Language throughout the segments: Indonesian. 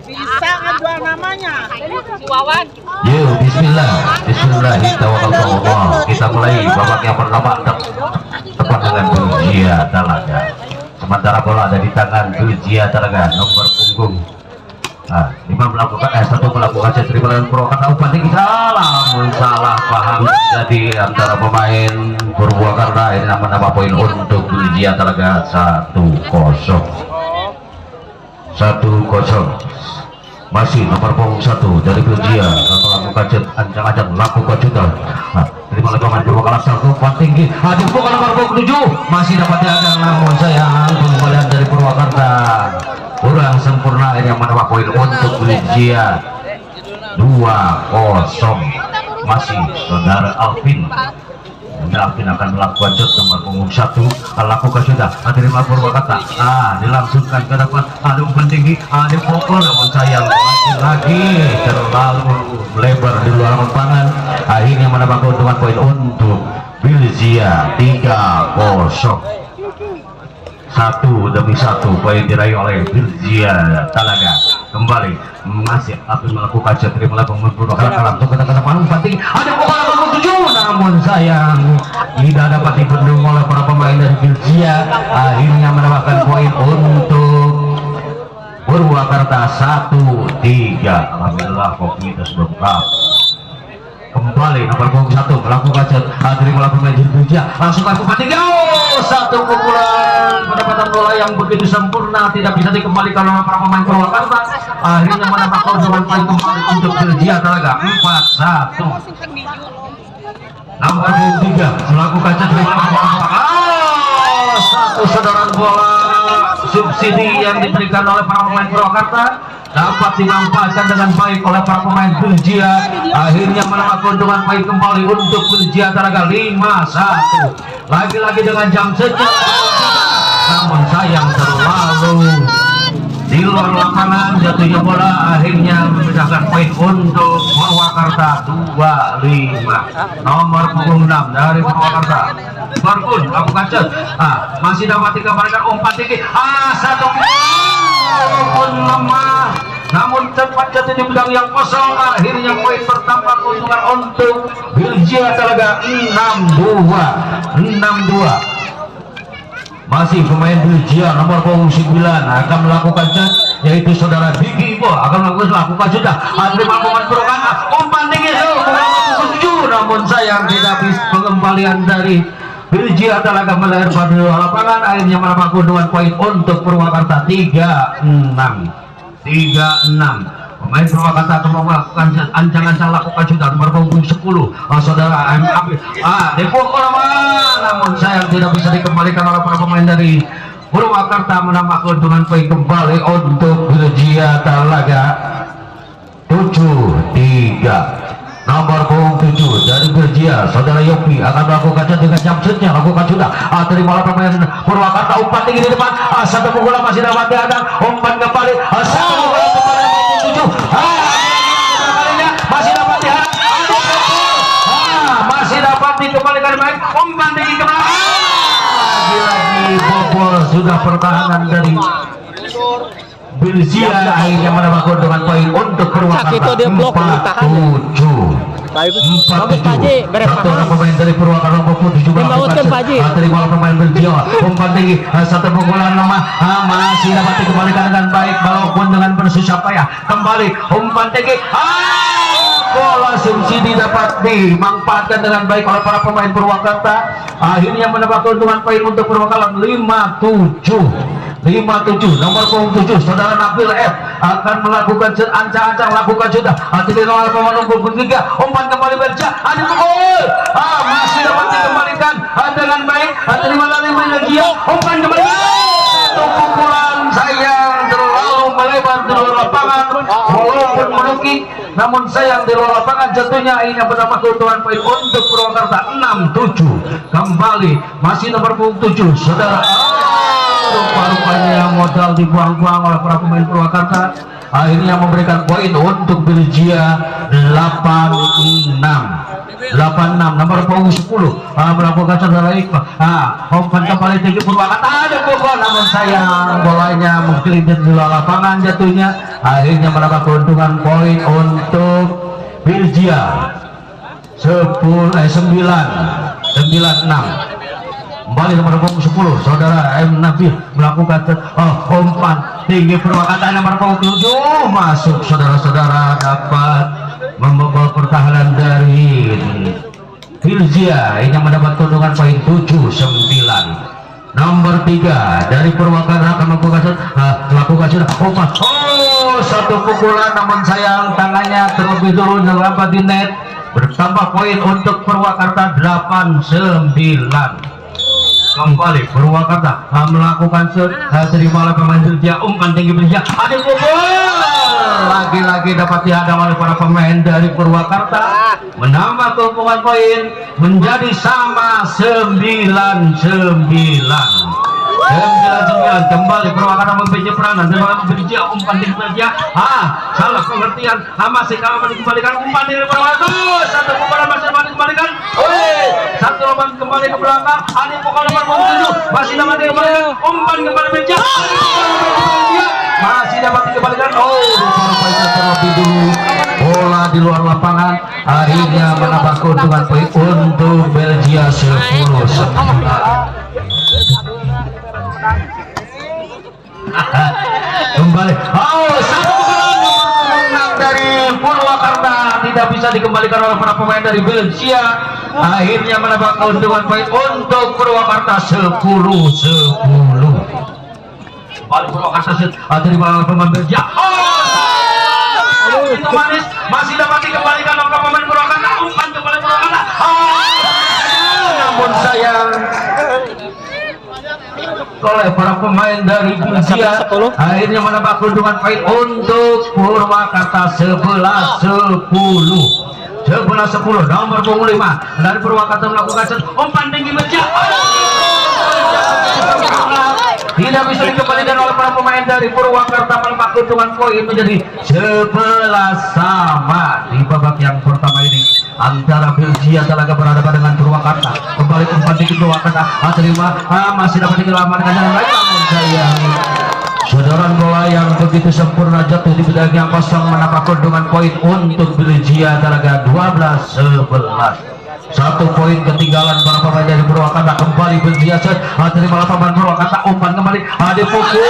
Bisa kan dua namanya. Wawan. Yuk, bismillah. Bismillahirrahmanirrahim. Kita mulai babak yang pertama tepat dengan Belgia Talaga. Sementara bola ada di tangan Belgia Talaga, nomor punggung. Nah, 5 melakukan satu melakukan set dribble Purwakarta umpan tinggi, salah paham jadi antara pemain Purwakarta. Ini menambah poin untuk Belgia Talaga 1-0. Masih nomor punggung 1 dari Belgia melakukan set ancang-ancang lakukan juta. Nah, terima oleh pemain Purwakarta satu umpan tinggi. Bukan nomor punggung 7 masih dapat diadang, namun sayang pengembalian dari Purwakarta kurang sempurna. Ini yang menambah poin untuk Belgia 2-0. Masih saudara Alvin akan melakukan shot nomor punggung 1, lakukan sudah terima Purwakarta. Dilangsungkan ke depan, ada umpan tinggi, dipukul, namun sayang lagi terlalu lebar di luar lapangan. Akhirnya menambah keuntungan poin untuk Belgia 3-0. 1-1 poin diraih oleh Belgia Talaga. Kembali masih Alvin melakukan set terima pemain Purwakarta, langsung ke depan umpan tinggi, ada bola nomor 7, namun sayang tidak dapat dibendung oleh para pemain dari Belgia. Akhirnya mendapatkan poin untuk Purwakarta 1-3. Alhamdulillah kopi kita sudah buka. Kembali nomor punggung 1 melakukan set terima pemain dari Belgia, langsung ke umpan tinggi, satu pukulan pendapatan bola yang begitu sempurna tidak bisa dikembalikan oleh para pemain Purwakarta. Akhirnya mendapat keuntungan poin kembali untuk Belgia Talaga 4-1. Nomor 3 melakukan set satu sedoran bola subsidi yang diberikan oleh para pemain Purwakarta dapat dimanfaatkan dengan baik oleh para pemain Belgia. Akhirnya menambah keuntungan poin kembali untuk Belgia Talaga 5-1. Lagi-lagi dengan jam sejak, namun sayang terlalu di luar lapangan jatuhnya bola. Akhirnya memecahkan poin untuk Purwakarta 2-5. Nomor punggung 6 dari Purwakarta Barkun lakukan set, masih dapat dikembalikan umpan tinggi, satu pun lemah, namun cepat jatuh di bidang yang kosong. Akhirnya poin bertambah keuntungan untuk Belgia Talaga 6-2. Masih pemain Belgia nomor punggung 9 akan melakukan set, yaitu saudara Diki Ibo akan melakukan sudah terima pemain Purwakarta umpan tinggi, namun sayang tidak bisa pengembalian dari Belgia Talaga melebar pada lapangan. Akhirnya menambah keuntungan poin untuk Purwakarta 3-6. Pemain Purwakarta akan melakukan ancang-ancang lakukan sudah nomor punggung 10 saudara MAP dipukul, namun sayang tidak bisa dikembalikan oleh para pemain dari Purwakarta. Menambah keuntungan poin kembali untuk Belgia Talaga 7-3. Nomor punggung 7 dari Belgia saudara Yopi akan melakukan dengan jam setnya, lakukan sudah terima pemain Purwakarta umpan tinggi di depan, satu pukulan masih dapat diadang, umpan kembali, satu pukulan kembali punggung 7, masih dapat diadang, masih dapat dikembalikan baik, umpan tinggi kembali, lagi bobol sudah pertahanan dari Belgia. Akhirnya menambah keuntungan poin untuk Purwakarta 4-7. Satu pemain dari Purwakarta nomor 7 terima pemain Belgia umpan tinggi, satu pukulan lemah, masih dapat dikembalikan dengan baik walaupun dengan bersusah payah. Kembali umpan tinggi, bola subsidi dapat dimanfaatkan dengan baik oleh para pemain Purwakarta. Akhirnya mendapat keuntungan poin untuk Purwakarta 5-7. Nomor punggung 7 saudara Nabil F akan melakukan ancang-ancang lakukan sudah tidak oleh pemain punggung 3, umpan kembali Belgia, ada gol, masih dapat dikembalikan dengan baik, terima dari Belgia, umpan kembali, satu pukulan sayang terlalu melebar di luar lapangan walaupun menukik, namun sayang di luar lapangan jatuhnya. Ini menambah keuntungan poin untuk Purwakarta 6-7. Kembali masih nomor punggung 7 saudara, rupa-rupanya modal dibuang-buang oleh para pemain Purwakarta. Akhirnya memberikan poin untuk Belgia 8-6. 86 nomor punggung 10 melakukan saudara Iqbal. Umpan kembali tinggi Purwakarta, ada pukul namun sayang bolanya menggelincir di luar lapangan jatuhnya, akhirnya mendapat keuntungan poin untuk Birjia 96. Kembali nomor punggung 10 saudara M Nabil melakukan umpan tinggi Purwakarta nomor punggung 7 masuk, saudara-saudara dapat membobol pertahanan dari Birjia yang mendapat keuntungan poin 79. Nomor 3 dari Purwakarta akan melakukan umpan, satu pukulan namun sayang tangannya terlebih dulu dapat di net, bertambah poin untuk Purwakarta 89. Kembali Purwakarta melakukan terima oleh pemain Birjia, umpan tinggi Birjia, ada pukul lagi-lagi dapat dihadang oleh para pemain dari Purwakarta, menambah keuntungan poin menjadi sama 99. Kembali Purwakarta memiliki peranan dengan Birjia, umpan tinggi Birjia, salah pengertian, masih kalau dikembalikan umpan dari Purwakarta, satu pukulan masih dapat dikembalikan, satu umpan kembali ke belakang, ada pukul nomor 7 masih dapat dikembalikan, umpan kembali Birjia, masih dapat dikembalikan, terlebih dulu bola di luar lapangan, akhirnya menambah keuntungan poin untuk Birjia 10. Kembali satu pukulan dari Purwakarta tidak bisa dikembalikan oleh para pemain dari Birjia, akhirnya menambah keuntungan poin untuk Purwakarta 10. Kembali Purwakarta dari pemain Birjia, itu manis masih dapat dikembalikan oleh pemain Purwakarta, umpan kembali Purwakarta, namun sayang oleh para pemain dari Birjia, akhirnya menambah keuntungan poin untuk Purwakarta 11-10. Nomor punggung 5 dari Purwakarta melakukan umpan tinggi Birjia, tidak bisa dikembalikan oleh para pemain dari Purwakarta, menambah keuntungan poin menjadi 11 sama di babak yang pertama ini antara Birjia Talaga berhadapan dengan Purwakarta. Kembali umpan tinggi Purwakarta, terima, masih dapat diselamatkan dengan baik, namun sayang sodoran bola yang begitu sempurna jatuh di bidang yang kosong, menambah keuntungan poin untuk Birjia Talaga 12-11. Satu poin ketinggalan para pemain dari Purwakarta. Kembali Birjia terima pemain Purwakarta, umpan kembali, ada pukul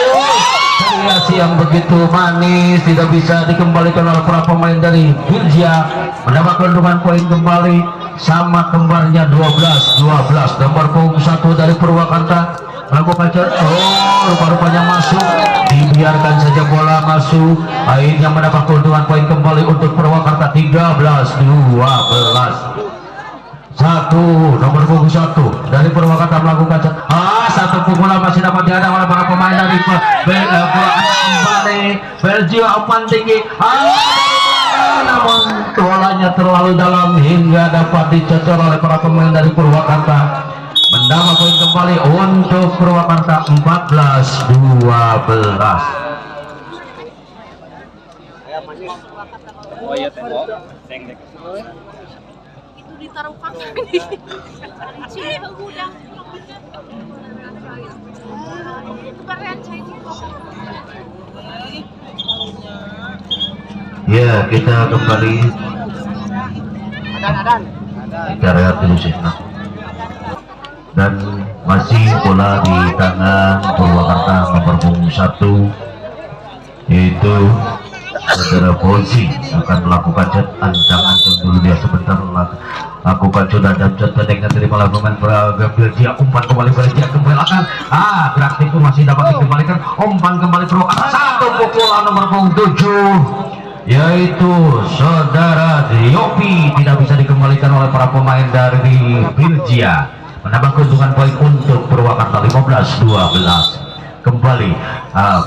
kreasi yang begitu manis tidak bisa dikembalikan oleh para pemain dari Birjia, mendapat keuntungan poin kembali sama kembarnya 12-12. Nomor punggung 1 dari Purwakarta melakukan rupa-rupanya masuk, dibiarkan saja bola masuk, akhirnya mendapat keuntungan poin kembali untuk Purwakarta 13-12. Nomor punggung 1 dari Purwakarta melakukan satu pukulan masih dapat dihadang oleh para pemain dari kembali Birjia, umpan tinggi, namun bolanya terlalu dalam hingga dapat dicocor oleh para pemain dari Purwakarta, menambah poin kembali untuk Purwakarta 14-12. Ditaruh pakai sini udah ya, kita kembali kita rehat dulu sih, dan masih bola di tangan Purwakarta nomor punggung 1 yaitu saudara Bozi akan melakukan ancang-ancang dulu dia sebentar, lakukan sudah dan teneknya terima oleh pemain Birjia, umpan kembali Birjia ke belakang, gerak itu masih dapat dikembalikan, umpan kembali Purwakarta, satu pukulan nomor punggung 7 yaitu saudara Yopi tidak bisa dikembalikan oleh para pemain dari Birjia, menambah keuntungan poin untuk Purwakarta 15-12. Kembali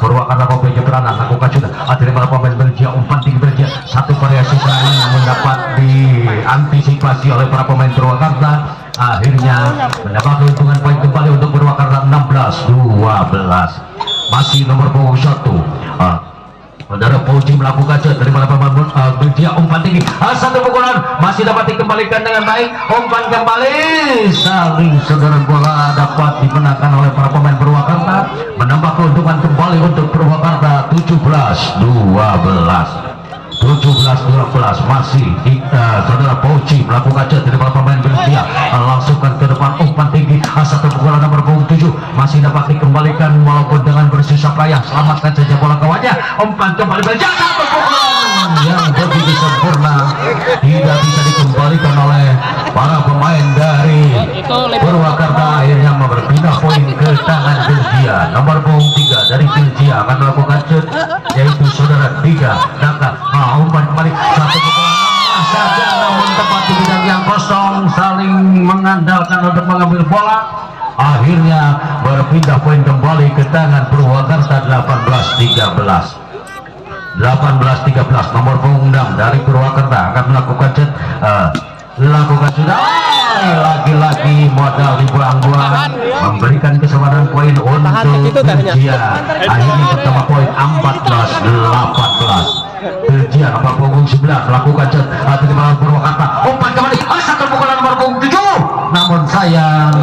Purwakarta mempunyai peranan, lakukan sudah terima pemain Birjia, umpan tinggi Birjia, satu variasi serangan yang mendapat diantisipasi oleh para pemain Purwakarta, akhirnya mendapat keuntungan poin kembali untuk Purwakarta 16-12. Masih nomor punggung 1 Saudara Puji melakukan cut dari mana pemain Belgia, umpan tinggi, satu pukulan masih dapat dikembalikan dengan baik, umpan kembali saling, saudara, bola dapat dimenangkan oleh para pemain Purwakarta, menambah keuntungan kembali untuk Purwakarta 17-12 masih saudara Puji melakukan cut dari para pemain Belgia, langsungkan ke depan, umpan tinggi, satu pukulan nomor punggung 7 masih dapat dikembalikan walaupun dengan bersusah payah, selamatkan saja bola kawannya, umpan kembali Belgia, satu pukulan yang begitu sempurna tidak bisa dikembalikan oleh para pemain dari Purwakarta, akhirnya berpindah poin ke tangan Belgia. Nomor punggung 3 dari Belgia akan melakukan cut, yaitu saudara Diga Daka, umpan kembali, satu pukulan saja namun tepat di bidang yang kosong, saling mengandalkan untuk mengambil bola, akhirnya berpindah poin kembali ke tangan Purwakarta 18-13 nomor punggung 6 dari Purwakarta akan melakukan cut, lakukan sudah, lagi-lagi modal dibuang-buang, memberikan kesempatan poin untuk Belgia, akhirnya pertama poin 14-18. Belgia nomor punggung 9 melakukan cut dari Purwakarta, umpan kembali, satu pukulan nomor punggung 7 namun sayang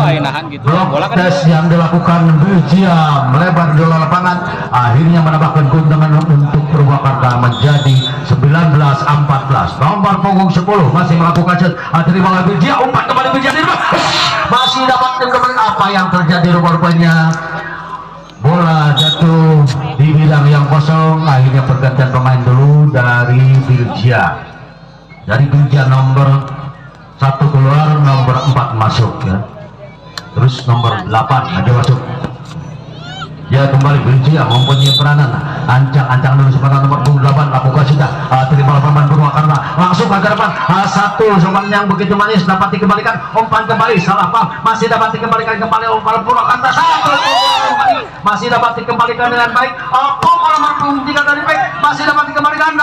blok tes yang dilakukan Belgia melebar di luar lapangan, akhirnya menambahkan keuntungan untuk Purwakarta menjadi 19-14. Nomor punggung 10 masih melakukan cut dari Belgia, umpan kembali Belgia masih dapat kembali, apa yang terjadi rupanya bola jatuh di bidang yang kosong, akhirnya pergantian pemain dulu dari Belgia. Dari Belgia nomor 1 keluar, nomor 4 masuk ya. Terus nomor 8 aja masuk. Ya, kembali Belgia mempunyai peranan, ancang-ancang dulu sebentar, nomor 8 lakukan sudah terima pemain Purwakarta, langsung ke depan, satu umpan yang begitu manis dapat dikembalikan, umpan kembali, salah paham, masih dapat dikembalikan kembali umpan Purwakarta, satu masih dapat dikembalikan dengan baik, nomor 3 dari baik masih dapat dikembalikan,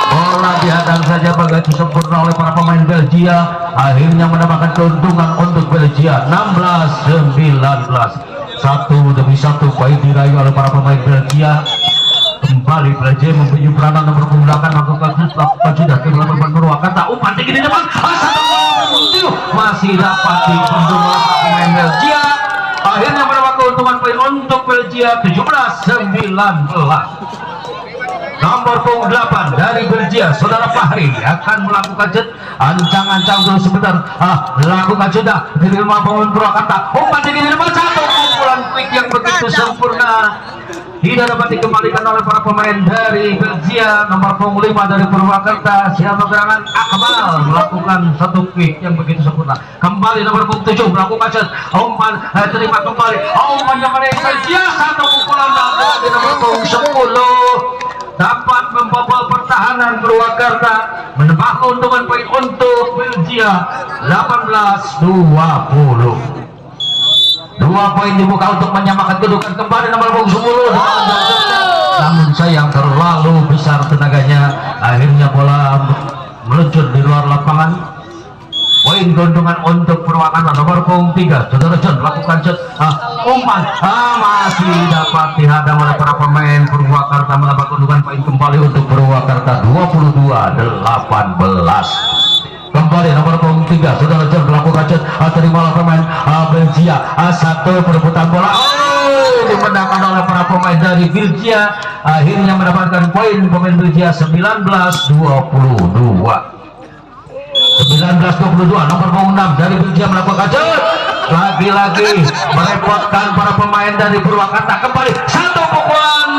bola dihadang saja begitu sempurna oleh para pemain Belgia, akhirnya mendapatkan keuntungan untuk Belgia 16-19. Satu demi satu poin diraih oleh para pemain Belgia. Kembali Belgia mempunyai peranan nomor 8 lakukan sudah ke pemain Purwakarta, umpan tinggi di depan, masih dapat dibendung oleh para pemain Belgia, akhirnya mendapat keuntungan poin untuk Belgia 17-19. Nomor punggung 8 dari Belgia, saudara Fahri akan melakukan cut, ancang-ancang dulu sebentar, lakukan sudah dari rumah pemain Purwakarta, umpan tinggi di depan, satu pukulan quick yang begitu sempurna tidak dapat dikembalikan oleh para pemain dari Belgia. Nomor punggung 5 dari Purwakarta, siapa gerangan Akmal melakukan satu quick yang begitu sempurna. Kembali nomor punggung 7 melakukan cut, umpan terima kembali, umpan yang dari Belgia, satu pukulan dari nomor punggung 10 dapat membobol pertahanan Purwakarta, menambah keuntungan poin untuk Belgia 18-20. 2 poin dibuka untuk menyamakan kedudukan, kembali nomor punggung 10 namun sayang terlalu besar tenaganya, akhirnya bola meluncur di luar lapangan. Poin keuntungan untuk Purwakarta nomor punggung 3, saudara John lakukan cut, umpan masih dapat dihadang oleh para pemain Purwakarta, menambah keuntungan poin kembali untuk Purwakarta 22-18. Kembali nomor punggung 3, saudara John melakukan cut, terima oleh pemain Belgia, satu perebutan bola dimenangkan oleh para pemain dari Belgia, akhirnya mendapatkan poin pemain Belgia 19-22. Nomor punggung 6 dari Belgia melakukan cut, lagi-lagi merepotkan para pemain dari Purwakarta, kembali satu pukulan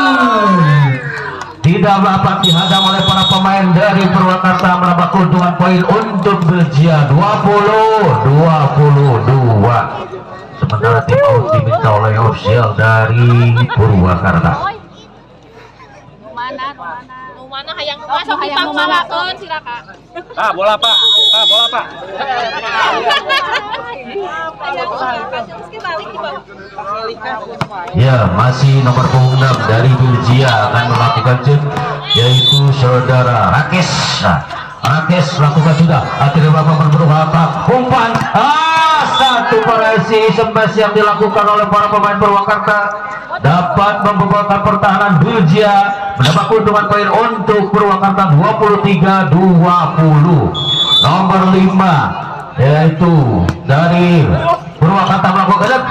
tidak dapat dihadang oleh para pemain dari Purwakarta, menambah keuntungan poin untuk Belgia 20-22. Sementara tim out diminta oleh ofisial dari Purwakarta. Mana hayang masuk di pangmalakeun silakan. Bola Pak. Bola Pak. Ya, masih nomor punggung 6 dari Belgia akan melakukan cut, yaitu saudara Rakes. Rakes lakukan sudah, akhirnya Bapak berusaha umpan, satu pada variasi smash yang dilakukan oleh para pemain Purwakarta dapat membubarkan pertahanan Belgia, mendapat keuntungan poin untuk Purwakarta 23-20. Nomor 5 yaitu dari Purwakarta melakukan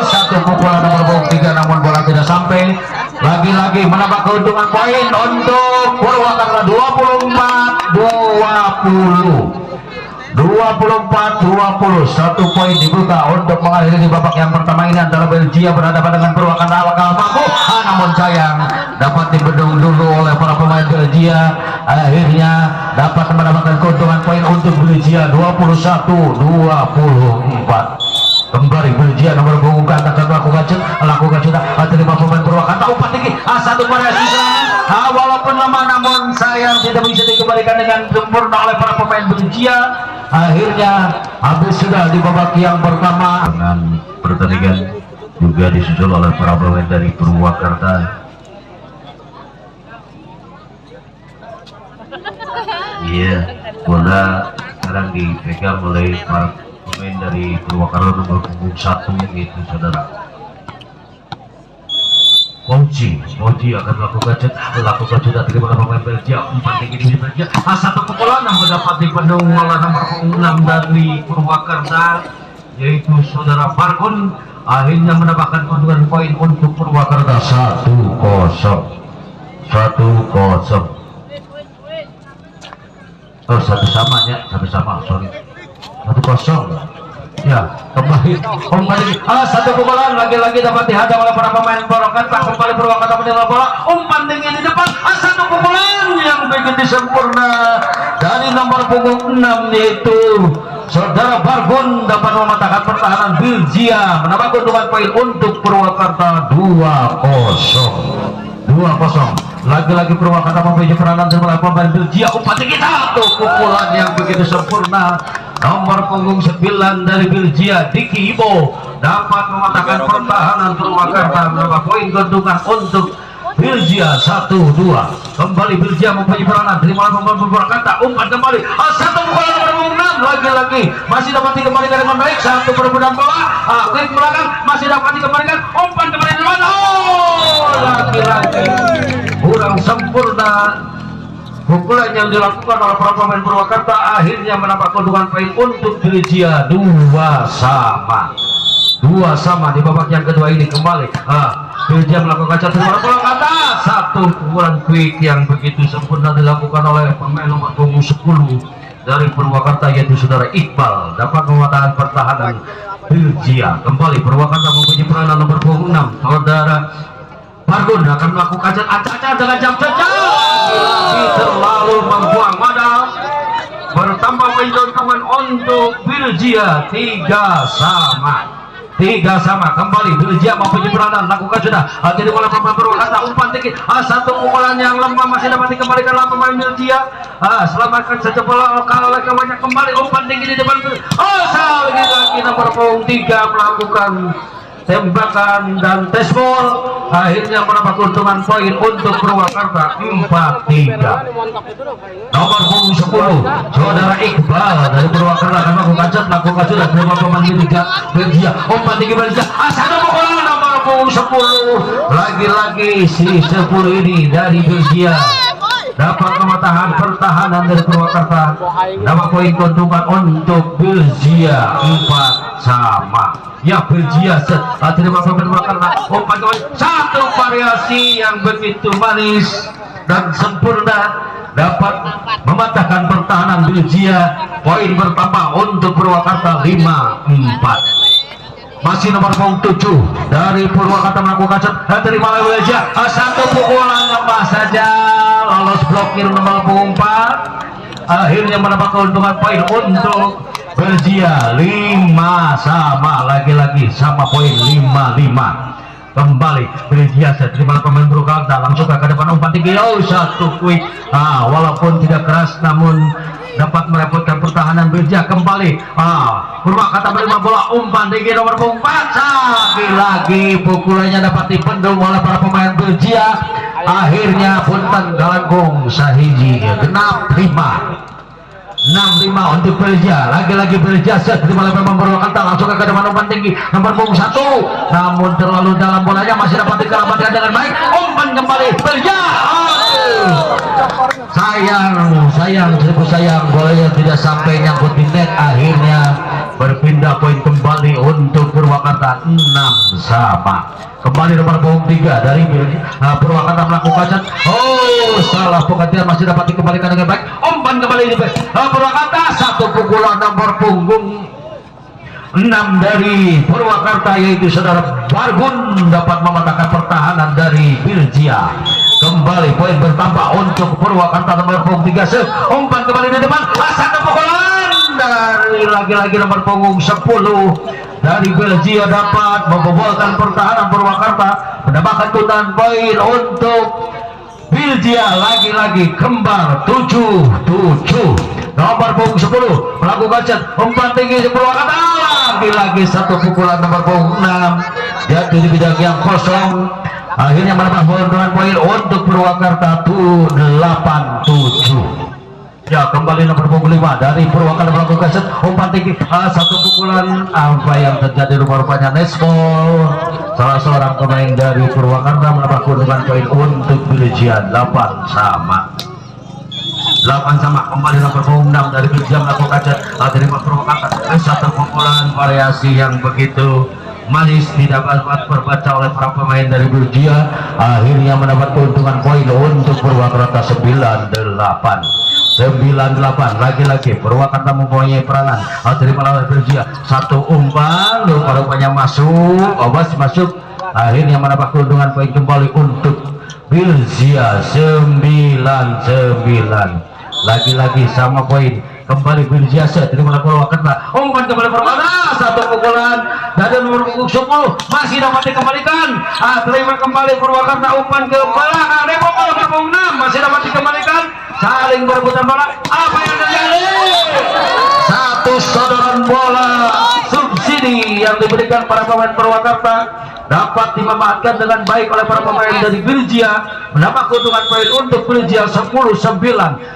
satu pukulan nomor punggung 3, namun bola tidak sampai. Lagi-lagi menambah keuntungan poin untuk Purwakarta 24-20. Satu poin dibuka untuk mengakhiri di babak yang pertama ini antara Belgia berhadapan dengan Purwakarta. Alakal mampu, namun sayang dapat dibendung dulu oleh para pemain Belgia. Akhirnya dapat mendapatkan keuntungan poin untuk Belgia 21-24. Kembali Belgia nomor punggung ke atas lakukan sudah terima pemain Purwakarta umpan tinggi satu variasi serangan walaupun lemah, namun sayang tidak bisa dikembalikan dengan sempurna oleh para pemain Belgia. Akhirnya habis sudah di babak yang pertama. Dengan pertandingan juga disusul oleh para pemain dari Purwakarta. Iya, bola sekarang dipegang oleh para pemain dari Purwakarta nomor punggung 1 yaitu saudara Moji akan melakukan sudah terima pemain Belgia. Umpan tinggi di Belgia satu pukulan yang mendapat dipendung oleh nomor punggung 6 dari Purwakarta yaitu saudara Bargun. Akhirnya mendapatkan keuntungan poin untuk Purwakarta 1-0. Satu sama sorry 1-0 ya. Kembali satu pukulan lagi-lagi dapat dihadang oleh para pemain Purwakarta. Kembali Purwakarta menerima bola, umpan tinggi di depan satu pukulan yang begitu sempurna dari nomor punggung 6 yaitu saudara Bargun dapat mematahkan pertahanan Belgia, menambah keuntungan poin untuk Purwakarta 2-0. Lagi-lagi Purwakarta mempunyai peranan sebagai pemain Belgia. Umpan tinggi satu pukulan yang begitu sempurna. Nomor punggung 9 dari Belgia Diki Ibo dapat mematahkan pertahanan Purwakarta, menambah poin keuntungan untuk Belgia 1-2. Kembali Belgia mempunyai peranan terima pemain Purwakarta. Umpan kembali satu pukulan nomor punggung 6 lagi-lagi masih dapat dikembalikan dengan baik. Satu perebutan bola klik belakang masih dapat dikembalikan. Umpan kembali di mana? Lagi-lagi kurang sempurna pukulan yang dilakukan oleh para pemain Purwakarta. Akhirnya menambah keuntungan poin untuk Belgia 2-2 di babak yang kedua ini. Kembali Belgia melakukan satu bola atas, satu pukulan quick yang begitu sempurna dilakukan oleh pemain nomor punggung 10 dari Purwakarta yaitu saudara Iqbal, dapat mematahkan pertahanan Belgia. Kembali Purwakarta mempunyai peranan nomor punggung 6 saudara Bargun akan melakukan acak-acak dengan jam jejak terlalu membuang modal. Bertambah poin keuntungan untuk Belgia 3-3. Kembali Belgia mempunyai peranan lakukan sudah jadi bola pemain Purwakarta. Umpan tinggi satu pukulan yang lemah masih dapat dikembalikan oleh pemain Belgia. Selamatkan saja bola kalau oleh kawannya. Kembali umpan tinggi di depan lagi nomor punggung 3 melakukan tembakan dan tes ball. Akhirnya menambah keuntungan poin untuk Purwakarta 4-3. Nomor punggung 10 saudara Iqbal dari Purwakarta akan melakukan sudah terima pemain Belgia. Umpan tinggi Belgia satu pukulan nomor punggung 10 lagi-lagi si 10 ini dari Belgia dapat mematahan pertahanan dari Purwakarta. Dapat poin keuntungan untuk Belgia 4-4. Ya Belgia terima pemain Purwakarta. Umpan kembali satu variasi yang begitu manis dan sempurna dapat mematahkan pertahanan Belgia. Poin bertambah untuk Purwakarta 5-4. Masih nomor punggung 7 dari Purwakarta melakukan terima oleh Belgia satu pukulan lemah saja lolos blokir nomor punggung 4. Akhirnya mendapat keuntungan poin untuk Belgia 5-5. Lagi-lagi sama poin 5-5. Kembali Belgia terima pemain Purwakarta langsung ke depan. Umpan tinggi satu quick walaupun tidak keras namun dapat merepotkan pertahanan Belgia. Kembali Purwakarta menerima bola. Umpan tinggi nomor 4 lagi-lagi pukulannya dapat dipendung oleh para pemain Belgia. Akhirnya punten galanggung sahiji genap 5 65 untuk Belgia. Lagi-lagi Belgia set terima oleh Purwakarta, langsung ke depan umpan tinggi nomor punggung 1, namun terlalu dalam bolanya, masih dapat diselamatkan dengan baik. Umpan kembali Belgia. Sayang bolanya tidak sampai nyangkut di net. Akhirnya berpindah poin kembali untuk Purwakarta 6-sama. Kembali nomor punggung 3 dari Purwakarta melakukan salah pengertian, masih dapat dikembalikan dengan baik. Umpan kembali di Purwakarta, satu pukulan nomor punggung 6 dari Purwakarta, yaitu saudara Bargun dapat mematahkan pertahanan dari Belgia. Kembali poin bertambah untuk Purwakarta nomor punggung 3. Umpan kembali di depan, satu pukulan dari lagi-lagi nomor punggung 10 dari Belgia dapat membobolkan pertahanan Purwakarta, mendapatkan tuntutan poin untuk Belgia. Lagi-lagi kembar 7-7 nomor punggung 10 melakukan set, umpan tinggi Purwakarta, lagi-lagi satu pukulan nomor punggung 6 jatuh di bidang yang kosong. Akhirnya mendapatkan poin untuk Purwakarta 8-7. Ya, kembali nomor punggung 5 dari Purwakarta melakukan set, umpan tinggi, satu pukulan. Apa yang terjadi rupa-rupanya netball, salah seorang pemain dari Purwakarta mendapat keuntungan poin untuk Belgia. 8-sama. Kembali nomor punggung 6 dari Belgia melakukan set, terima Purwakarta satu pukulan, variasi yang begitu manis tidak dapat terbaca oleh para pemain dari Belgia. Akhirnya mendapat keuntungan poin untuk Purwakarta 98. Lagi-lagi Purwakarta mempunyai peranan, terima oleh Belgia, satu umpan rupanya masuk. Akhirnya mendapat keuntungan poin kembali untuk Belgia 9-9. Lagi-lagi sama poin. Kembali Belgia terima Purwakarta, umpan kembali Purwakarta, satu pukulan dari nomor punggung 10 masih dapat dikembalikan. Terima kembali Purwakarta, umpan ke belakang dari nomor punggung 6 masih dapat dikembalikan. Saling berebutan bola. Apa yang terjadi? Satu sodoran bola subsidi yang diberikan para pemain Purwakarta dapat dimanfaatkan dengan baik oleh para pemain dari Belgia, mendapat keuntungan poin untuk Belgia 10-9.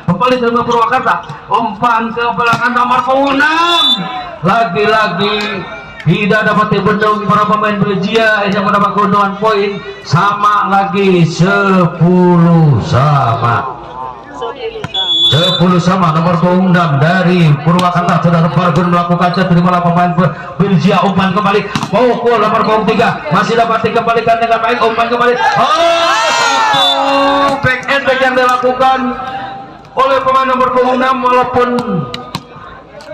Kembali terima Purwakarta, umpan ke belakang nomor punggung 6, lagi-lagi tidak dapat dibendung para pemain Belgia yang mendapat keuntungan poin sama lagi 10-sama. 10-sama nomor punggung 6 dari Purwakarta, saudara Bargun melakukan set, terima pemain Belgia, umpan kembali pukul nomor punggung 3 masih dapat dikembalikan dengan baik. Umpan kembali, satu back and back yang dilakukan oleh pemain nomor punggung 6, walaupun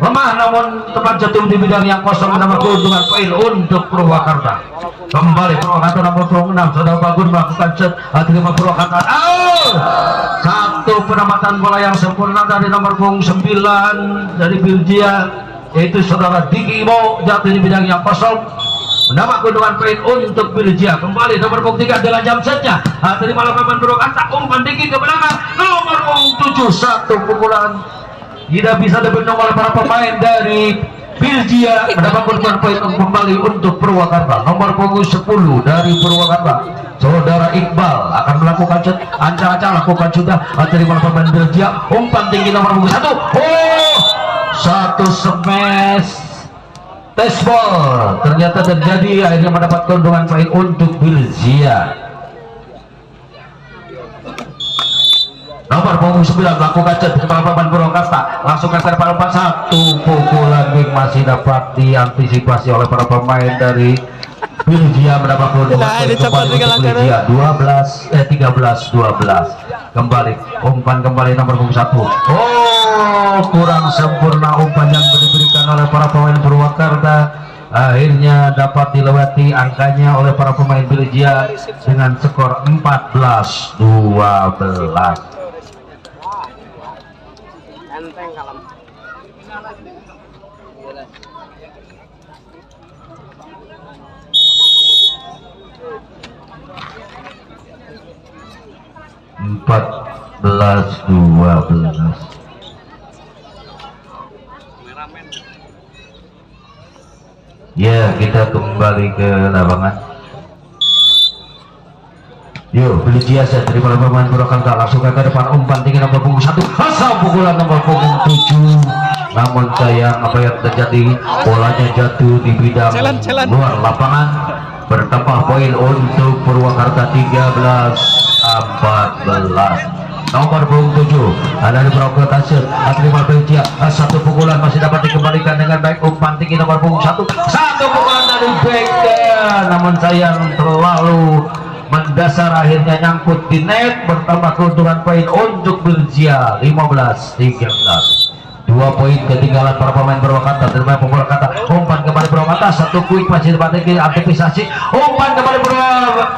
lemah namun tepat jatuh di bidang yang kosong, menambah keuntungan poin untuk Purwakarta. Kembali Purwakarta nomor punggung 6, saudara Bargun melakukan set, terima Purwakarta. Satu penamatan bola yang sempurna dari nomor punggung 9 dari Belgia, yaitu saudara Diki Mo, jatuh di bidang yang kosong, mendapat keuntungan poin untuk Belgia. Kembali nomor punggung 3 dalam jam setnya, terima lakukan Purwakarta, umpan Diki ke belakang nomor punggung 7, satu pukulan tidak bisa dibendung oleh para pemain dari Belgia, mendapat keuntungan poin kembali untuk Purwakarta. Nomor punggung 10 dari Purwakarta, saudara Iqbal akan melakukan set, ancang-ancang lakukan sudah, terima pemain Belgia, umpan tinggi nomor punggung 1, satu smash testball ternyata terjadi, akhirnya mendapat keuntungan poin untuk Belgia. Nomor punggung 9 melakukan set, terima pemain Purwakarta, langsung ke tempat umpan, satu pukulan masih dapat diantisipasi oleh para pemain dari Belgia, mendapat keuntungan poin kembali untuk Belgia 13-12. Kembali umpan kembali nomor punggung 1, kurang sempurna umpan yang diberikan oleh para pemain Purwakarta. Akhirnya dapat dilewati angkanya oleh para pemain Belgia dengan skor 14-12. Enteng kalem. Empat belas 12. Ya, kita kembali ke lapangan. Yo, Belgia saya terima pemain Purwakarta langsung ke depan umpan tinggi nomor punggung 1 asal pukulan nomor punggung 7, namun sayang apa yang terjadi, bolanya jatuh di bidang luar lapangan. Bertambah poin untuk Purwakarta 13-14. Nomor punggung 7 ada di Purwakarta terima Belgia, satu pukulan masih dapat dikembalikan dengan baik, umpan tinggi nomor punggung 1, satu pukulan dari back, namun sayang terlalu mendasar, akhirnya nyangkut di net. Bertambah keuntungan poin untuk Belgia 15-13. 2 poin ketinggalan para pemain Purwakarta. Terima Purwakarta, umpan kembali Purwakarta, satu quick masih dapat antisipasi, umpan kembali Purwakarta,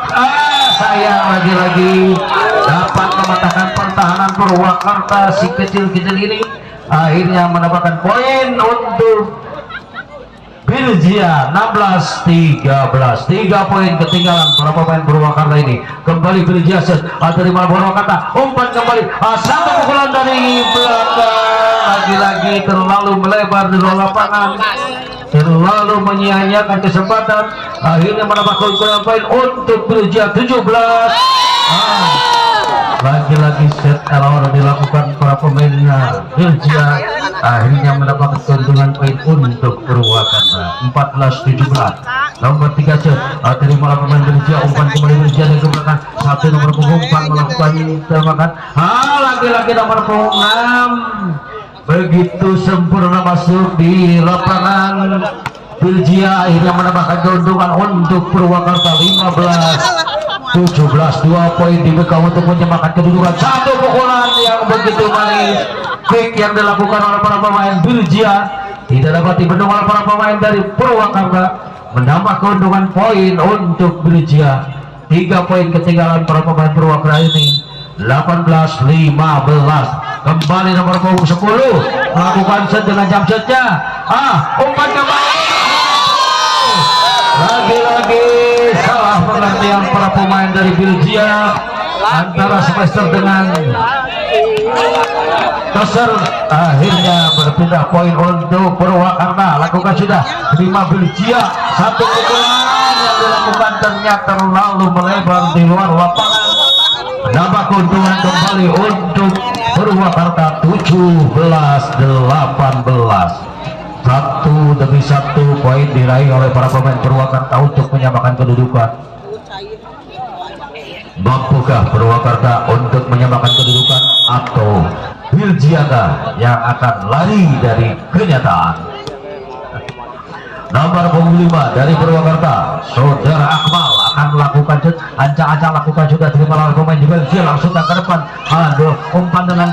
sayang lagi-lagi dapat mematahkan pertahanan Purwakarta si kecil-kecil ini, akhirnya mendapatkan poin untuk Belgia 16-13. 3 poin ketinggalan para pemain Purwakarta ini. Kembali Belgia terima Purwakarta, umpan kembali, satu pukulan dari belakang, lagi-lagi terlalu melebar di luar lapangan, terlalu menyia-nyiakan kesempatan, akhirnya mendapat keuntungan poin untuk Belgia 17. Lagi-lagi set error dilakukan para pemain Belgia, akhirnya mendapat keuntungan poin untuk Purwakarta 14-17. Nomor 3 set terima pemain Belgia, umpan kembali Belgia dari belakang, satu nomor punggung 4 melakukan tembakan, lagi-lagi nomor punggung 6 begitu sempurna masuk di lapangan. Belgia akhirnya menambahkan keuntungan untuk Purwakarta 15-17. 2 poin dibekal untuk menyamakan kedudukan, satu pukulan yang begitu manis, kick yang dilakukan oleh para pemain Belgia tidak dapat dibendung oleh para pemain dari Purwakarta, menambah keuntungan poin untuk Belgia. 3 poin ketinggalan para pemain Purwakarta ini 18-15. Kembali nomor punggung 10 melakukan set dengan jam setnya, umpan kembali, lagi-lagi salah pengertian para pemain dari Belgia antara semester dengan Toser, akhirnya berpindah poin untuk Purwakarta. Lakukan sudah terima Belgia, satu pukulan yang dilakukan ternyata terlalu melebar di luar lapangan, menambah keuntungan kembali untuk Purwakarta 17-18. 1 demi 1 poin diraih oleh para pemain Purwakarta untuk menyamakan kedudukan. Mampukah Purwakarta untuk menyamakan kedudukan atau Belgia yang akan lari dari kenyataan? Nomor punggung 5 dari Purwakarta, Saudara Akmal akan melakukan ancang-ancang lakukan sudah terima oleh pemain di Belgia, langsung ke depan, umpan dengan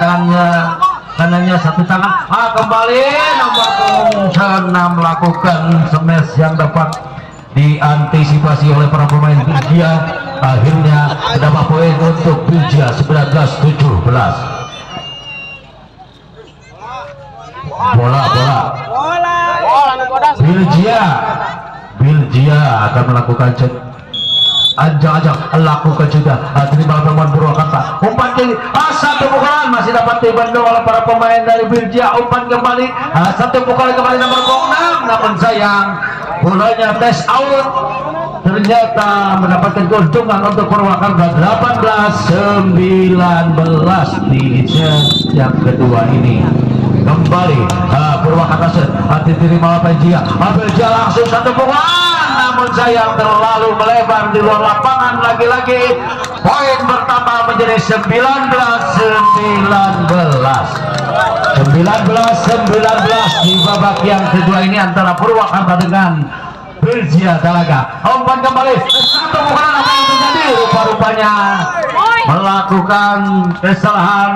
kanannya satu tangan, kembali nomor punggung 6 melakukan smash yang dapat diantisipasi oleh para pemain Belgia, akhirnya mendapat poin untuk Belgia 19-17. Bola Belgia akan melakukan set anjang-anjang, lakukan juga terima pemain Purwakarta, umpan tinggi, satu pukulan masih dapat dibendung oleh para pemain dari Belgia, umpan kembali, satu pukulan kembali nomor 6, namun sayang bolanya tes out, ternyata mendapatkan keuntungan untuk Purwakarta 18-19 di set yang kedua ini. Kembali Purwakarta diterima Belgia, langsung satu pukulan, namun sayang terlalu melebar di luar lapangan, lagi-lagi poin bertambah menjadi 19-19 di babak yang kedua ini antara Purwakarta dengan Belgia Talaga. Umpan kembali, satu pukulan, apa yang terjadi? Rupa-rupanya melakukan kesalahan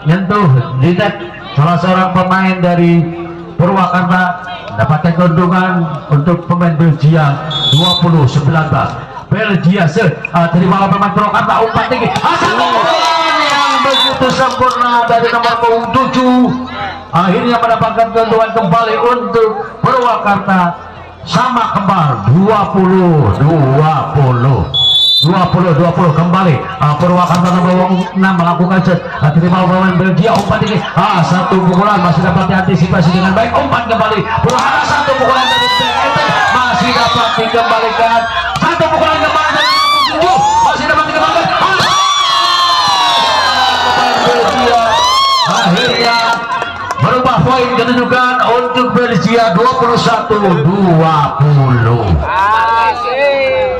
nyentuh di net. Salah seorang pemain dari Purwakarta mendapatkan keuntungan untuk pemain Belgia 20-19. Belgia terima pemain Purwakarta, umpan tinggi, yang begitu sempurna dari nomor punggung 7, akhirnya mendapatkan keuntungan kembali untuk Purwakarta, sama kembar 20-20 kembali. Purwakarta nomor 6 melakukan set, terima pemain Belgia, umpan tinggi, satu pukulan masih dapat diantisipasi dengan baik, umpan kembali Purwakarta, satu pukulan dari masih dapat dikembalikan, satu pukulan kembali dari 7 masih dapat dikembalikan, poin kedudukan untuk Belgia 21-20.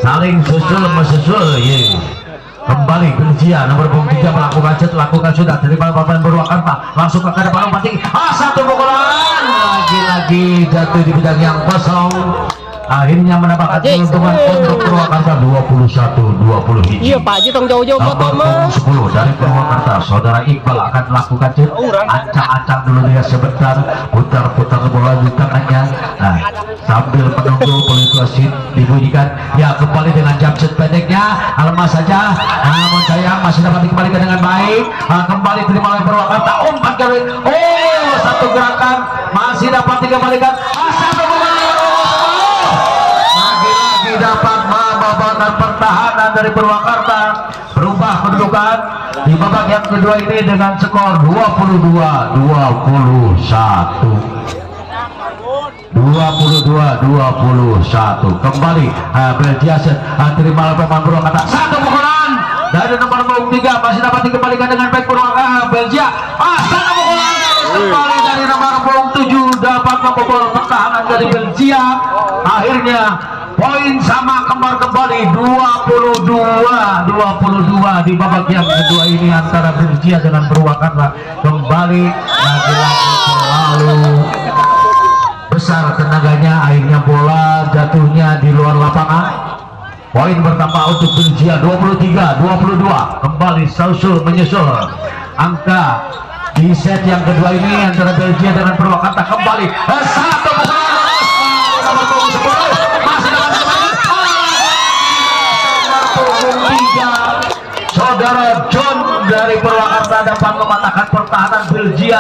Saling susul mesusul ya. Kembali Belgia nomor punggung 3 melakukan sudah terima pemain Purwakarta langsung ke depan umpan tinggi. Satu pukulan lagi-lagi jatuh di bidang yang kosong. Akhirnya mendapatkan keuntungan untuk Purwakarta 21-20 hiji. Iya Pak Haji tong jauh-jauh foto mah. 10 dari Purwakarta, saudara Iqbal akan melakukan ancang-ancang dulu dia sebentar, putar-putar bola di tangannya. Nah, sambil menunggu peluit dibunyikan, ya kembali dengan jump shot pendeknya, lemas saja. Namun sayang masih dapat dikembalikan dengan baik. Kembali terima oleh Purwakarta, umpan kali. Oh, satu gerakan masih dapat dikembalikan. Satu lagi-lagi dapat membatalkan pertahanan dari Purwakarta, berubah kedudukan di babak yang kedua ini dengan skor 22-21 kembali Belgia terima oleh pemain Purwakarta, satu pukulan dari nomor punggung 3 masih dapat dikembalikan dengan baik Purwakarta. Belgia satu pukulan kembali dari nomor punggung 7 dapat membobol pertahanan dari Belgia. Akhirnya poin sama kembali 22 di babak yang kedua ini antara Belgia dengan Purwakarta. Kembali lagi-lagi terlalu besar tenaganya, akhirnya bola jatuhnya di luar lapangan. Poin bertambah untuk Belgia 23-22. Kembali susul menyusul angka di set yang kedua ini antara Belgia dengan Purwakarta. Kembali satu pukulan nomor punggung 10 masih dapat saudara John dari Purwakarta dapat mematahkan pertahanan Belgia.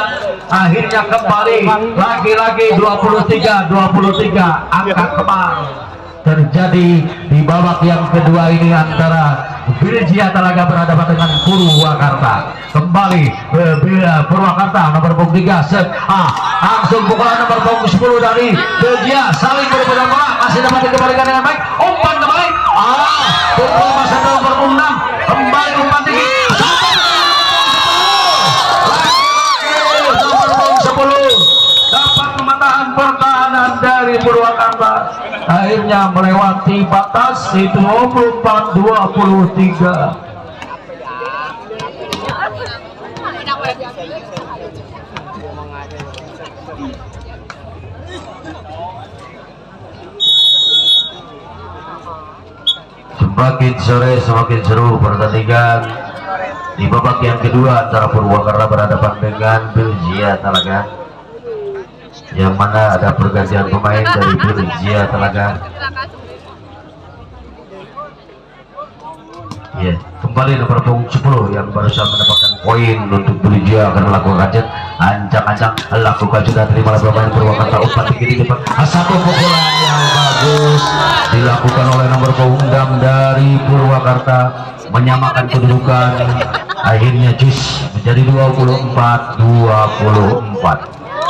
Akhirnya kembali lagi-lagi 23-23 angka kemar terjadi di babak yang kedua ini antara Belgia Talaga berhadapan dengan Purwakarta. Kembali Purwakarta nomor punggung 3 set langsung pukulan nomor punggung 10 dari Belgia, saling berbeda bola masih dapat dikembalikan dengan baik, umpan kembali pukul masa nomor punggung 6 kembali umpan tinggi nomor punggung 10 dapat mematahan pertahanan dari Purwakarta. Akhirnya melewati batas itu 24-23. Semakin sore semakin seru pertandingan di babak yang kedua antara Purwakarta berhadapan dengan Belgia Talaga, yang mana ada pergantian pemain dari Belgia Talaga. Ya, kembali nomor punggung 10 yang barusan mendapatkan poin untuk Belgia akan melakukan ancang-ancang lakukan sudah terima oleh pemain Purwakarta, umpan tinggi di depan, satu pukulan yang bagus dilakukan oleh nomor punggung 6 dari Purwakarta menyamakan kedudukan. Akhirnya jus menjadi 24-24.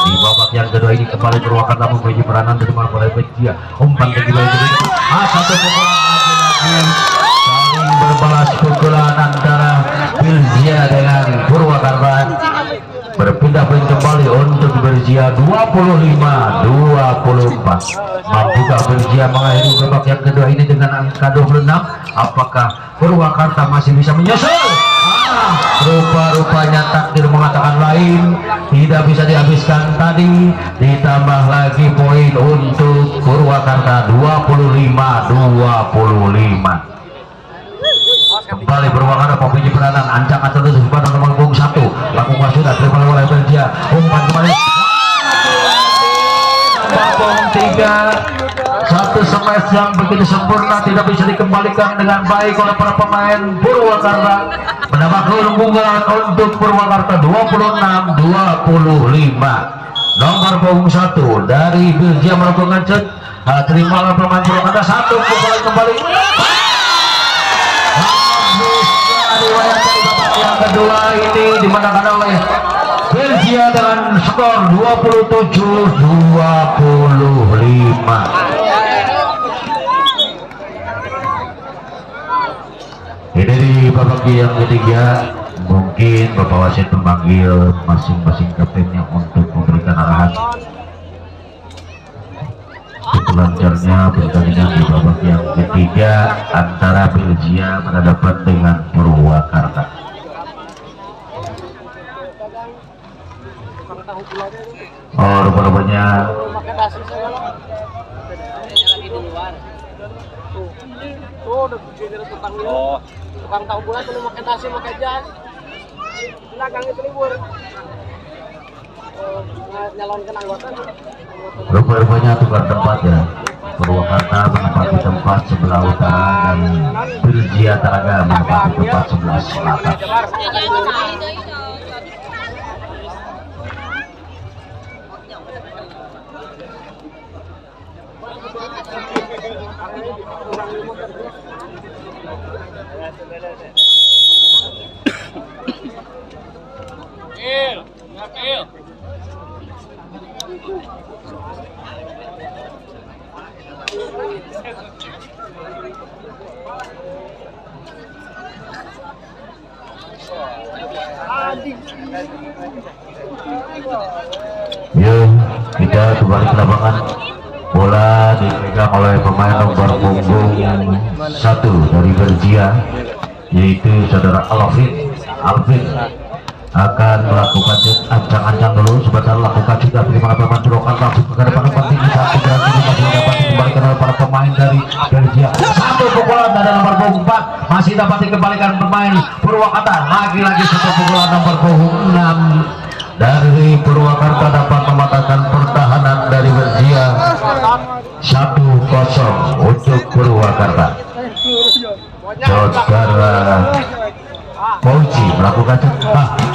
Di babak yang kedua ini kembali Purwakarta memiliki peranan dari oleh Belgia, umpan tinggi dari depan, satu pukulan lagi-lagi saling berbalas pukulan antara Belgia dengan Purwakarta. Berpindah poin kembali untuk Belgia 25-24. Mampukah Belgia mengakhiri babak yang kedua ini dengan angka 26? Apakah Purwakarta masih bisa menyusul? Rupa-rupanya takdir mengatakan lain, tidak bisa dihabiskan tadi. Ditambah lagi poin untuk Purwakarta 25-25. Kembali Purwakarta memiliki peranan ancang-ancang terus pada nomor punggung 1 lakukan sudah terima oleh Belgia, umpan kembali punggung 3, satu smash yang begitu sempurna tidak bisa dikembalikan dengan baik oleh para pemain Purwakarta, menambah keunggulan untuk Purwakarta 26-25. Nomor punggung 1 dari Belgia melakukan set, terima oleh pemain Purwakarta, satu pukulan kembali yang kedua ini dimenangkan oleh Belgia dengan skor 27-25. Ini di babak yang ketiga mungkin mungkin Bapak wasit memanggil masing-masing kaptennya untuk memberikan arahan untuk lancarnya pertandingan di babak yang ketiga antara Belgia berhadapan dengan Purwakarta. Oh, rupa-rupanya Tukang tahu bulan tuh pakai dasi pakai jas. Belakang itu libur. Nyalonkan anggota. Rupa-rupanya tukar tempat ya. Purwakarta menempati tempat sebelah utara dan Belgia Taraga menempati tempat sebelah selatan. Yuk, kita kembali ke lapangan. Bola dipegang oleh pemain nomor punggung 1 dari Belgia, yaitu saudara Alvin akan melakukan ancang-ancang dulu sebentar, lakukan sudah bagaimana pemain Purwakarta langsung ke depan umpan tinggi satu berarti masih dapat dikembalikan oleh para pemain dari Belgia. Satu pukulan dari nomor punggung 4 masih dapat dikembalikan pemain Purwakarta. Lagi-lagi satu pukulan nomor punggung 6 dari Purwakarta dapat mematahkan pertahanan dari Belgia. 1-0 untuk Purwakarta. Saudara Fauzi melakukan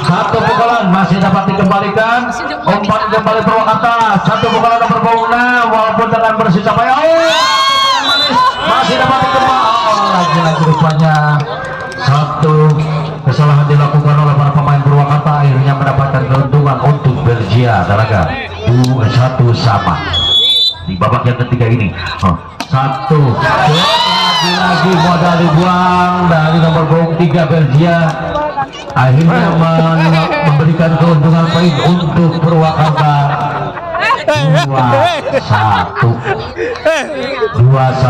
satu pukulan masih dapat dikembalikan, umpan kembali Purwakarta. Satu pukulan nomor punggung 6 walaupun dengan bersisa payah masih dapat dikembalikan. Lagi-lagi rupanya satu kesalahan dilakukan oleh para pemain Purwakarta, akhirnya mendapatkan keuntungan untuk Belgia Taraga. 2-1 sama di babak yang ketiga ini. Satu lagi modal dibuang dari nomor punggung 3 Belgia, akhirnya memberikan keuntungan poin untuk Purwakarta. 2-1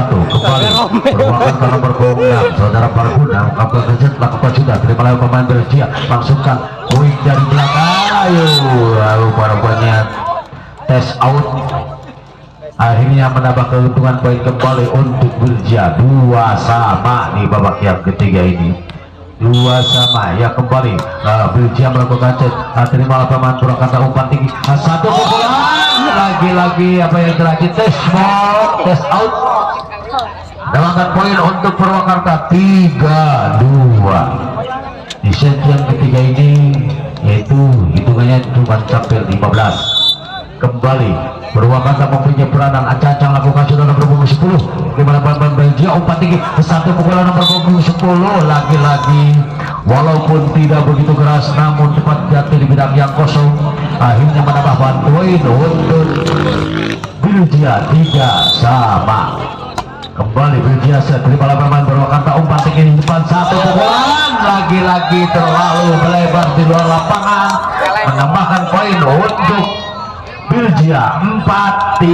kembali Purwakarta nomor punggung 6 saudara Parguna lakukan sudah terima oleh pemain Belgia, langsungkan poin dari belakang. Ayo, lalu rupanya tes out, akhirnya menambah keuntungan poin kembali untuk Belgia. 2 sama di babak yang ketiga ini. 2 sama ya kembali. Belgia melakukan set, terima oleh pemain Purwakarta umpan tinggi. Satu pukulan lagi-lagi apa yang terakhir tes ball, tes out. Dapatkan poin untuk Purwakarta 3-2 di set yang ketiga ini, yaitu hitungannya cuma sampai 15. Kembali Purwakarta mempunyai peranan, ancang-ancang lakukan sudah nomor punggung 10 dimana pemain Belgia umpan tinggi, satu pukulan nomor punggung 10 lagi-lagi walaupun tidak begitu keras namun cepat jatuh di bidang yang kosong, akhirnya menambah poin untuk Belgia 3 sama. Kembali Belgia terima pemain Purwakarta umpan tinggi di depan, satu pukulan lagi-lagi terlalu melebar di luar lapangan, menambahkan poin untuk Belgia 4-3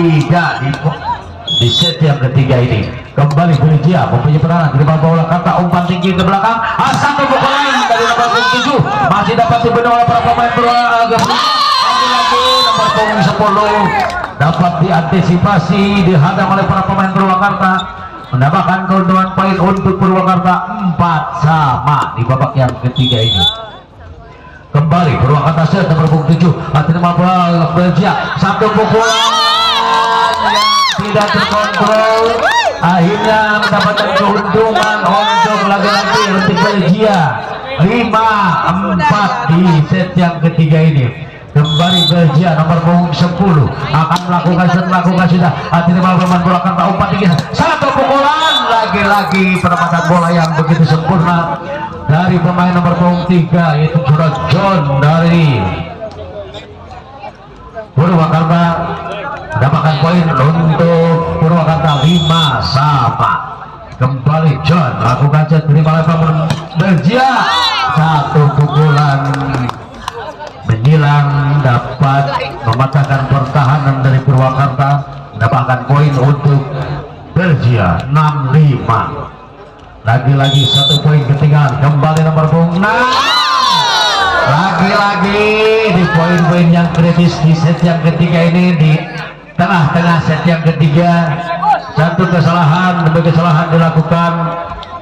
di set yang ketiga ini. Kembali Belgia mempunyai peranan terima bola kata umpan tinggi ke belakang, satu pukulan dari nomor 7 masih dapat dibenuh oleh para pemain Purwakarta. Lagi-lagi nomor punggung 10 dapat diantisipasi, dihadang oleh para pemain Purwakarta, menambahkan keuntungan poin untuk Purwakarta 4 sama di babak yang ketiga ini. Kembali Purwakarta set nomor punggung 7 terima bola Belgia, satu pukulan yang tidak terkontrol, akhirnya mendapatkan keuntungan untuk lagi-lagi untuk Belgia 5-4 di set yang ketiga ini. Kembali Belgia nomor punggung 10 akan melakukan sudah terima pemain Purwakarta umpan tinggi, satu pukulan lagi-lagi penempatan bola yang begitu sempurna dari pemain nomor punggung 3 yaitu Curah John dari Purwakarta, mendapatkan poin untuk Purwakarta 5 sama. kembali John lakukan set terima oleh pemain Belgia. Satu pukulan menyilang dapat mematahkan pertahanan dari Purwakarta, mendapatkan poin untuk Belgia 6-5. Lagi-lagi satu poin ketinggalan, kembali nomor punggung 6. Lagi-lagi di poin-poin yang kritis di set yang ketiga ini, di tengah-tengah set yang ketiga, satu kesalahan demi kesalahan dilakukan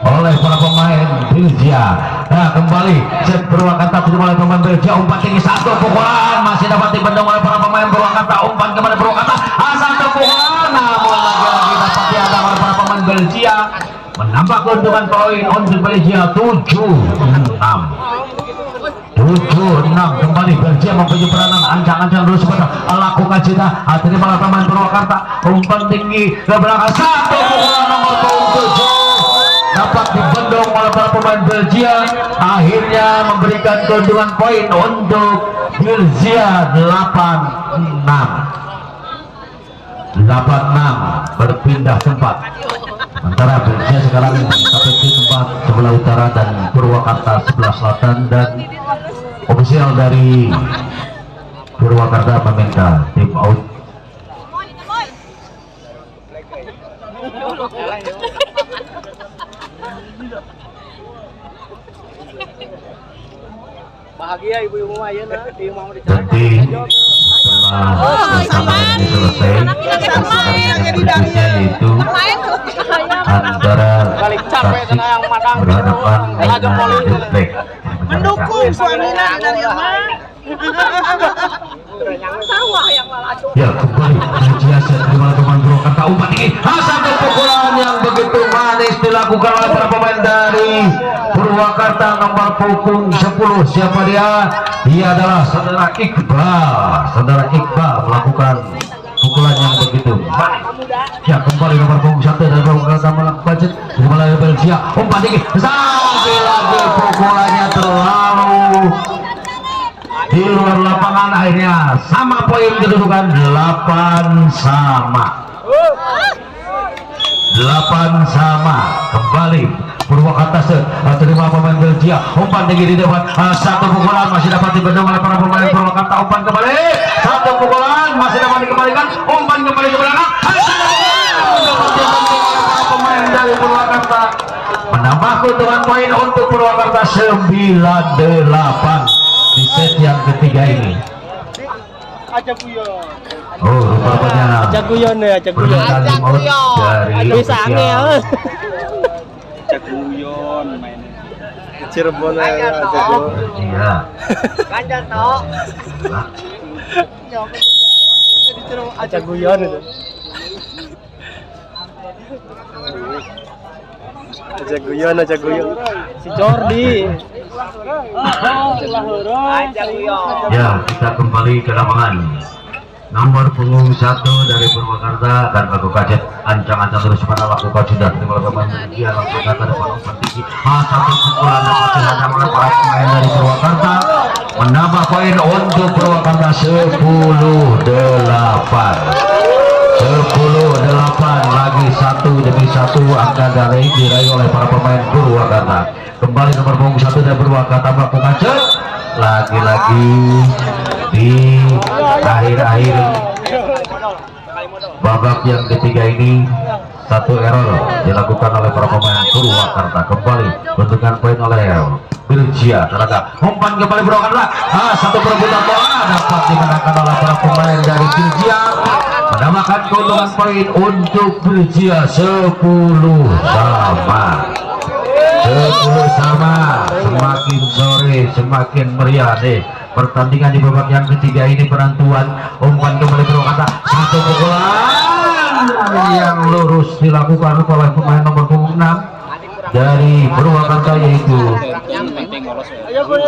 oleh para pemain Belgia. Nah, kembali set Purwakarta terima oleh pemain Belgia, umpan tinggi satu pukulan masih dapat dibendung oleh para pemain Purwakarta, umpan kembali Purwakarta, satu pukulan namun lagi-lagi dapat diadang oleh para pemain Belgia, menambah keuntungan poin untuk Belgia 7-6 kembali Belgia mempunyai peranan ancang-ancang dulu sebentar lakukan cita terima oleh pemain Purwakarta, umpan tinggi ke belakang, satu pukulan nomor 7 dapat dibendung oleh para pemain Belgia, akhirnya memberikan keuntungan poin untuk Belgia 8-6 berpindah tempat antara Belgia sekarang sampai di tempat sebelah utara dan Purwakarta sebelah selatan, dan ofisial dari Purwakarta meminta tim out. Bahagia ibu-ibu aja nah, di mau Jadi setelah pertandingan ini selesai, pertandingan berikutnya yaitu antara Tasik berhadapan dengan The Black. Mendukung suaminya dari rumah. Ya, kembali Belgia set di mana pemain Purwakarta, umpan tinggi, satu pukulan yang begitu manis dilakukan oleh para pemain dari Purwakarta nomor punggung 10. Siapa dia? Dia adalah saudara Iqbal melakukan pukulan yang begitu manis. Ya, kembali nomor punggung 1 dari Purwakarta melakukan set di mana Belgia, umpan tinggi, sampai lagi pukulannya terlalu di luar lapangan, akhirnya sama poin kedudukan 8-8 kembali Purwakarta set terima pemain Belgia, umpan tinggi di depan, satu pukulan masih dapat dibendung oleh para pemain Purwakarta, umpan kembali, satu pukulan masih dapat dikembalikan, umpan kembali ke belakang, dapat dibendung oleh para pemain dari Purwakarta, menambah keuntungan poin untuk Purwakarta 9-8 di set yang ketiga ini. aja guyon. Oh, rupanya Aja guyon ya, aja guyon. permintaan tim out dari Bisa official. angel. Aja guyon mainnya. Cirebon aja guyon. Iya. Ganjar toh. Aja guyon itu. Aja guyon. Si Jordi. Ya, kita kembali ke lapangan. Nomor punggung 1 dari Purwakarta dan lakukan jet ancang-ancang terus pada lakukan sudah terima pemain Belgia langsung kata depan umpan tinggi, satu pukulan dapat dihadang oleh para pemain dari Purwakarta, menambah poin untuk Purwakarta 10-8 lagi satu demi satu angka dari diraih oleh para pemain Purwakarta. Kembali nomor punggung 1 dari Purwakarta melakukan jet lagi-lagi di akhir-akhir babak yang ketiga ini, satu error dilakukan oleh para pemain Purwakarta. Kembali bentukan poin oleh Belgia, ternyata umpan kembali Purwakarta, satu perebutan bola dapat dimenangkan oleh para pemain dari Belgia, menambahkan keuntungan poin untuk Belgia 10-sama. Semakin sore semakin meriah deh pertandingan di babak yang ketiga ini. Penentuan umpan kembali Purwakarta, satu pukulan yang lurus dilakukan oleh pemain nomor punggung 6 dari Purwakarta, yaitu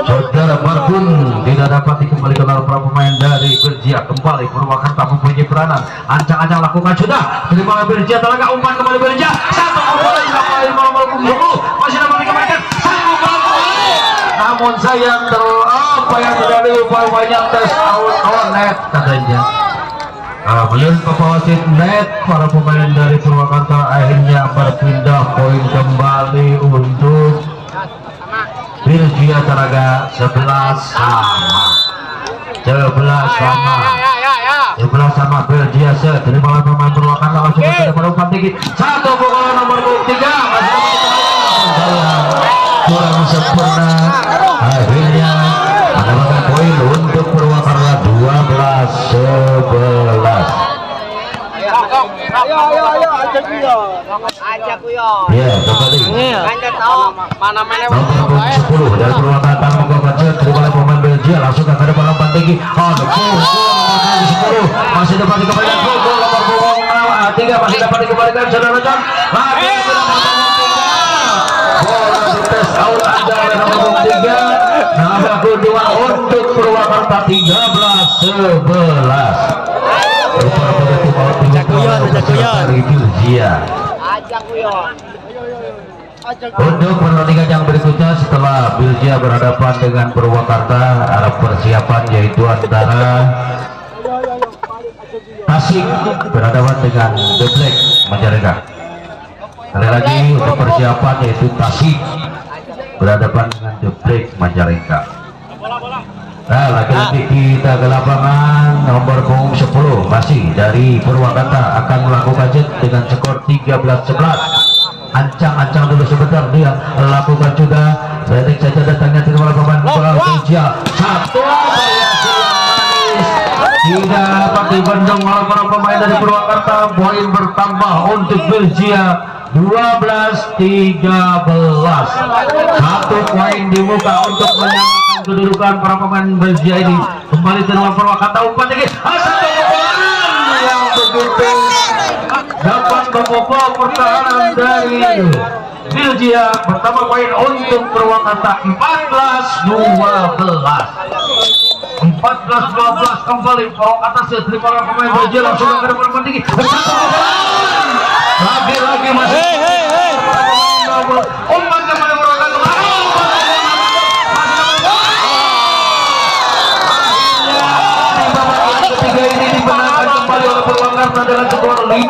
Saudara Margun. Tidak dapat dikembalikan oleh para pemain dari Belgia. Kembali Purwakarta mempunyai peranan ancang-ancang lakukan sudah terima oleh Belgia, telah umpan kembali Belgia, satu pukulan kembali nomor punggung 20 masih dapat dikembalikan, satu pukulan kembali, namun sayang apa yang terjadi, upaya tes out on net katanya. Melihat ke wasit net, para pemain dari Purwakarta akhirnya berpindah poin kembali untuk Belgia Taraga 11 sama. 11 sama. 11 sama Belgia set. Terima oleh pemain Purwakarta langsung ke depan umpan tinggi. Satu pukulan nomor 3 masih kurang sempurna. Akhirnya mendapatkan poin untuk Purwakarta 12-11. Ajak kuyon. Ya, kembali. Ganjar toh. Mana mana Nomor 10 dari Purwakarta menggunakan set. Terima oleh pemain Belgia langsung ke depan umpan tinggi. Masih dapat dikembalikan pukul nomor 3 masih dapat dikembalikan saudara John. Lagi bola dites out ada oleh nomor 3. Nama kedua untuk Purwakarta 13-11. Ajak kuyon. Ajak kuyon. Untuk pertandingan yang berikutnya setelah Belgia berhadapan dengan Purwakarta, ada persiapan yaitu antara Tasik berhadapan dengan The Black Majalengka. Sekali lagi untuk persiapan yaitu Tasik berhadapan dengan The Black Majalengka. Nah, lagi-lagi kita ke lapangan nomor punggung 10 masih dari Purwakarta akan melakukan jet dengan skor 13-11. Ancang-ancang dulu sebentar, dia lakukan juga balik saja datangnya terima pemain bola Belgia. Satu tidak dapat dibendung oleh para pemain dari Purwakarta. Poin bertambah untuk Belgia 12-13. Satu poin di muka untuk menyamakan kedudukan para pemain Belgia ini. Kembali terima Purwakarta umpan tinggi. Satu poin yang begitu dapat membawa pertahanan dari Belgia. Pertama poin untuk Purwakarta 14-12 kembali Purwakarta seterima oleh pemain Belgia langsung ke depan umpan tinggi. Lagi-lagi masih umpan kembali Purwakarta. Di babak ketiga ini dimenangkan kembali oleh Purwakarta dengan skor 15-12.